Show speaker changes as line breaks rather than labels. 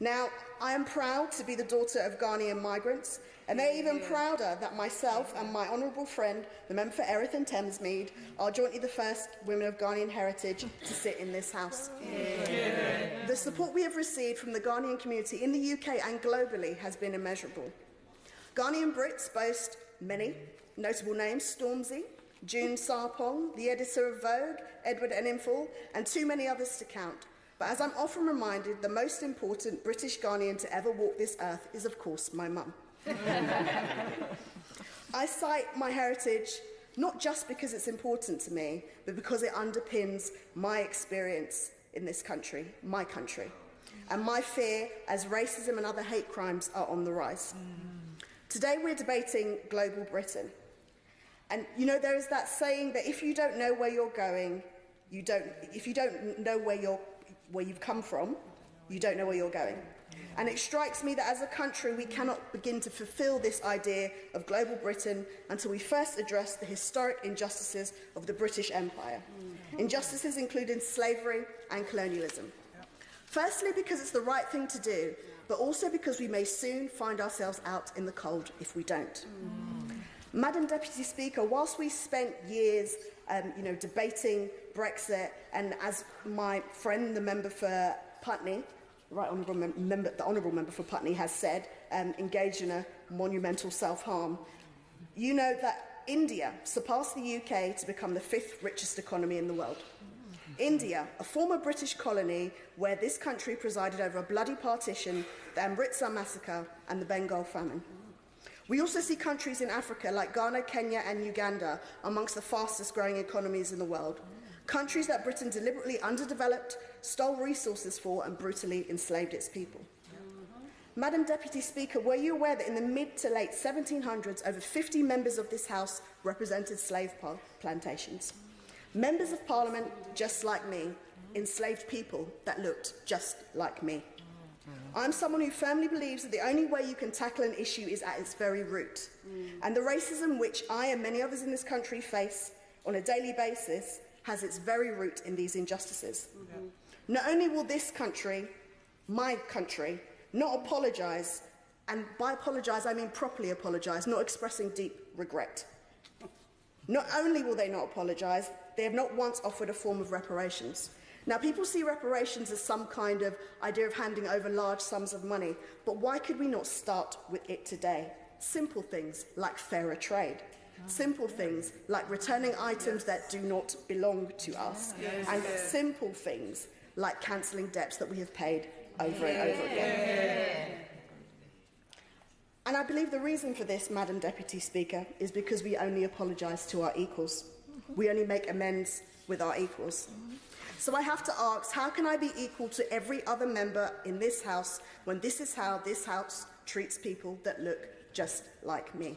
Now, I am proud to be the daughter of Ghanaian migrants, and they're even prouder that myself and my honourable friend, the member for Erith and Thamesmead, are jointly the first women of Ghanaian heritage to sit in this House. The support we have received from the Ghanaian community in the UK and globally has been immeasurable. Ghanaian Brits boast many notable names: Stormzy, June Sarpong, the editor of Vogue, Edward Enninful, and too many others to count. But as I'm often reminded, the most important British Ghanaian to ever walk this earth is, of course, my mum. I cite my heritage not just because it's important to me, but because it underpins my experience in this country, my country, and my fear as racism and other hate crimes are on the rise. Today we're debating global Britain. And you know, there is that saying that if you don't know where you're going, if you don't know where you've come from, you don't know where you're going. And it strikes me that as a country, we cannot begin to fulfil this idea of global Britain until we first address the historic injustices of the British Empire. Injustices including slavery and colonialism. Firstly, because it's the right thing to do, but also because we may soon find ourselves out in the cold if we don't. Madam Deputy Speaker, whilst we spent years debating Brexit, and as my friend, the member for Putney, the honourable member for Putney has said, engaged in a monumental self-harm, you know that India surpassed the UK to become the 5th richest economy in the world. India, a former British colony where this country presided over a bloody partition, the Amritsar massacre and the Bengal famine. We also see countries in Africa like Ghana, Kenya and Uganda amongst the fastest growing economies in the world. Countries that Britain deliberately underdeveloped, stole resources for and brutally enslaved its people. Madam Deputy Speaker, were you aware that in the mid to late 1700s, over 50 members of this House represented slave plantations? Members of Parliament, just like me, enslaved people that looked just like me. I'm someone who firmly believes that the only way you can tackle an issue is at its very root. And the racism which I and many others in this country face on a daily basis has its very root in these injustices. Not only will this country, my country, not apologise, and by apologise I mean properly apologise, not expressing deep regret. Not only will they not apologise, they have not once offered a form of reparations. Now, people see reparations as some kind of idea of handing over large sums of money, but why could we not start with it today? Simple things like fairer trade. Simple things like returning items that do not belong to us. And simple things like cancelling debts that we have paid over and over again. And I believe the reason for this, Madam Deputy Speaker, is because we only apologise to our equals. We only make amends with our equals. So I have to ask, how can I be equal to every other member in this House when this is how this House treats people that look just like me?